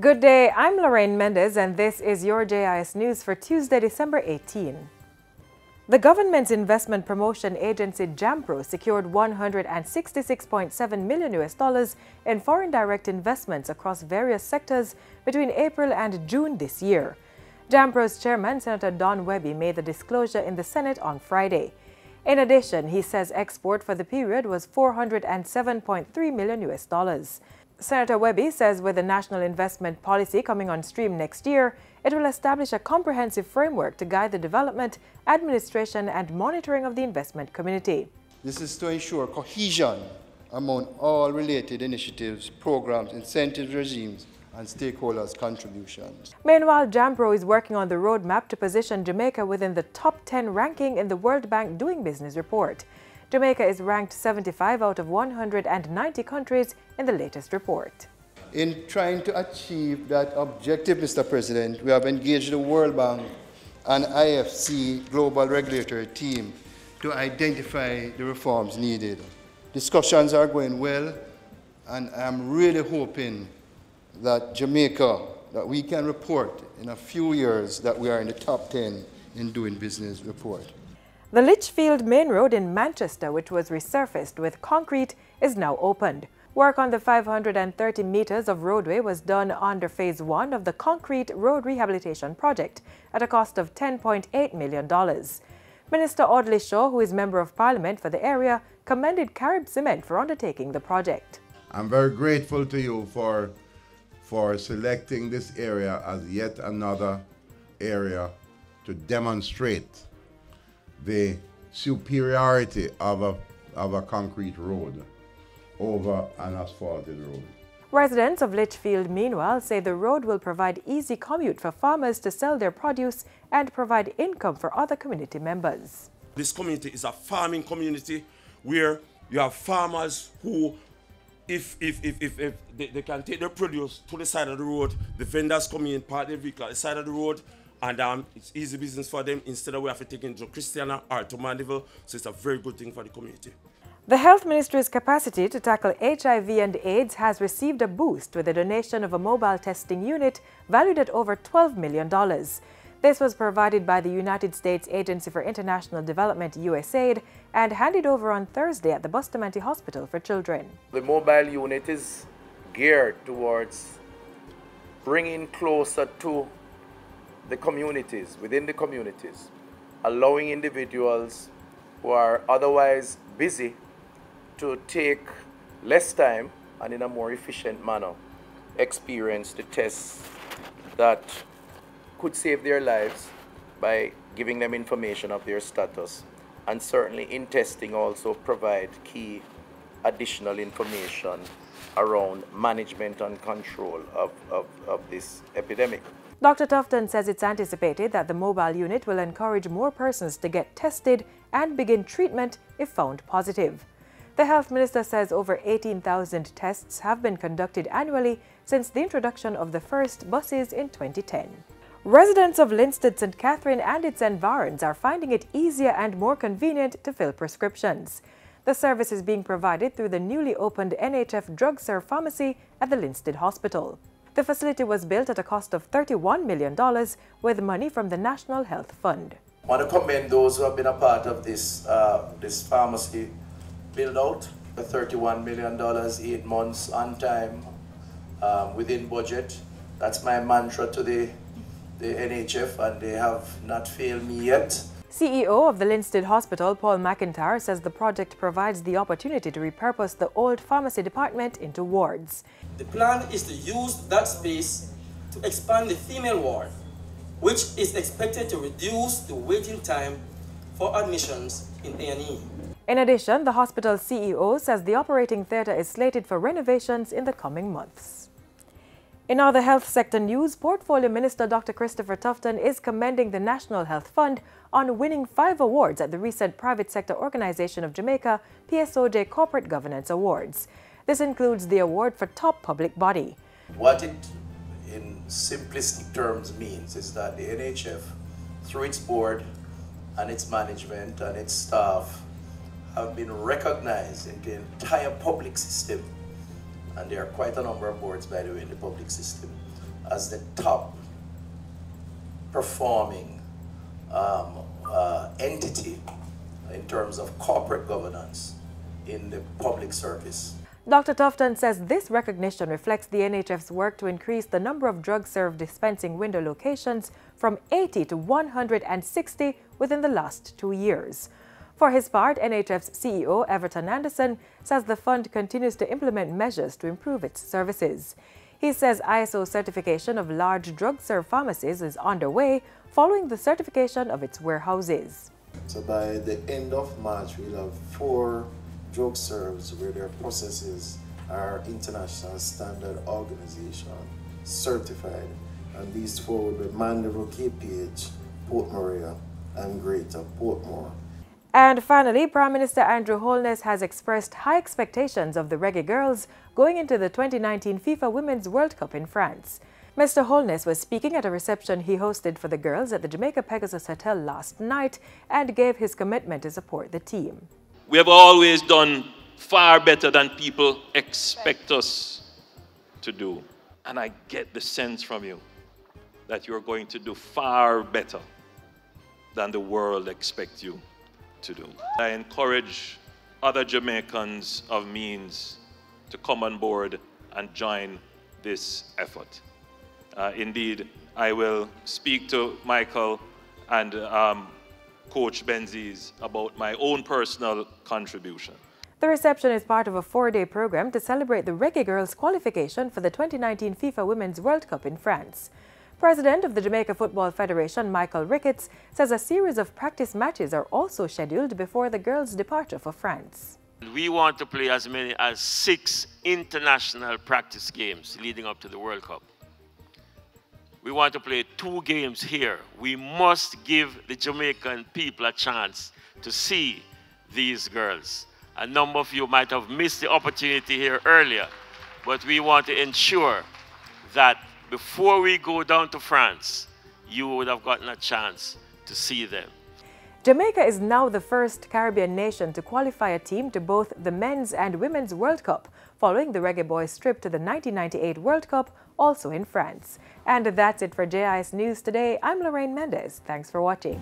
Good day, I'm Lorraine Mendez and this is your JIS News for Tuesday, December 18. The government's investment promotion agency JAMPRO secured $166.7 million in foreign direct investments across various sectors between April and June this year. JAMPRO's chairman, Senator Don Webby, made the disclosure in the Senate on Friday. In addition, he says export for the period was $407.3 million. Senator Webby says with the national investment policy coming on stream next year, it will establish a comprehensive framework to guide the development, administration, and monitoring of the investment community. This is to ensure cohesion among all related initiatives, programs, incentive regimes, and stakeholders' contributions. Meanwhile, JAMPRO is working on the roadmap to position Jamaica within the top 10 ranking in the World Bank Doing Business report. Jamaica is ranked 75 out of 190 countries in the latest report. In trying to achieve that objective, Mr. President, we have engaged the World Bank and IFC Global Regulatory Team to identify the reforms needed. Discussions are going well, and I'm really hoping that that we can report in a few years that we are in the top 10 in Doing Business report. The Lichfield Main Road in Manchester, which was resurfaced with concrete, is now opened. Work on the 530 meters of roadway was done under Phase 1 of the concrete road rehabilitation project at a cost of $10.8 million. Minister Audley Shaw, who is Member of Parliament for the area, commended Carib Cement for undertaking the project. I'm very grateful to you for selecting this area as yet another area to demonstrate the superiority of a concrete road over an asphalted road. Residents of Lichfield, meanwhile, say the road will provide easy commute for farmers to sell their produce and provide income for other community members. This community is a farming community where you have farmers who, if they can take their produce to the side of the road, the vendors come in, park their vehicle at the side of the road, and it's easy business for them instead of we have to take it to Christiana or to Montego. So it's a very good thing for the community. The Health Ministry's capacity to tackle HIV and AIDS has received a boost with the donation of a mobile testing unit valued at over $12 million. This was provided by the United States Agency for International Development, USAID, and handed over on Thursday at the Bustamante Hospital for Children. The mobile unit is geared towards bringing closer to the communities, within the communities, allowing individuals who are otherwise busy to take less time and in a more efficient manner experience the tests that could save their lives by giving them information of their status, and certainly in testing also provide key additional information around management and control of this epidemic. Dr. Tufton says it's anticipated that the mobile unit will encourage more persons to get tested and begin treatment if found positive. The Health Minister says over 18,000 tests have been conducted annually since the introduction of the first buses in 2010. Residents of Linstead, St. Catherine and its environs are finding it easier and more convenient to fill prescriptions. The service is being provided through the newly opened NHF Drug Serve Pharmacy at the Linstead Hospital. The facility was built at a cost of $31 million with money from the National Health Fund. I want to commend those who have been a part of this pharmacy build out. The $31 million, 8 months on time, within budget. That's my mantra to the NHF, and they have not failed me yet. CEO of the Linstead Hospital, Paul McIntyre, says the project provides the opportunity to repurpose the old pharmacy department into wards. The plan is to use that space to expand the female ward, which is expected to reduce the waiting time for admissions in A&E. In addition, the hospital's CEO says the operating theatre is slated for renovations in the coming months. In other health sector news, Portfolio Minister Dr. Christopher Tufton is commending the National Health Fund on winning 5 awards at the recent Private Sector Organization of Jamaica PSOJ Corporate Governance Awards. This includes the award for top public body. What it in simplistic terms means is that the NHF, through its board and its management and its staff, have been recognized in the entire public system, and there are quite a number of boards, by the way, in the public system, as the top performing entity in terms of corporate governance in the public service. Dr. Tufton says this recognition reflects the NHF's work to increase the number of drug-serve dispensing window locations from 80 to 160 within the last 2 years. For his part, NHF's CEO, Everton Anderson, says the fund continues to implement measures to improve its services. He says ISO certification of large drug-serve pharmacies is underway following the certification of its warehouses. So by the end of March, we'll have 4 drug serves where their processes are international standard organization certified, and these 4 will be Mandeville, KPH, Port Maria, and Greater Portmore. And finally, Prime Minister Andrew Holness has expressed high expectations of the Reggae Girls going into the 2019 FIFA Women's World Cup in France. Mr. Holness was speaking at a reception he hosted for the girls at the Jamaica Pegasus Hotel last night and gave his commitment to support the team. We have always done far better than people expect us to do. And I get the sense from you that you're going to do far better than the world expects you to do. I encourage other Jamaicans of means to come on board and join this effort. Indeed, I will speak to Michael and Coach Benzies about my own personal contribution. The reception is part of a 4-day program to celebrate the Reggae Girls' qualification for the 2019 FIFA Women's World Cup in France. President of the Jamaica Football Federation, Michael Ricketts, says a series of practice matches are also scheduled before the girls' departure for France. We want to play as many as 6 international practice games leading up to the World Cup. We want to play 2 games here. We must give the Jamaican people a chance to see these girls. A number of you might have missed the opportunity here earlier, but we want to ensure that before we go down to France, you would have gotten a chance to see them. Jamaica is now the first Caribbean nation to qualify a team to both the Men's and Women's World Cup, following the Reggae Boys' trip to the 1998 World Cup, also in France. And that's it for JIS News today. I'm Lorraine Mendez. Thanks for watching.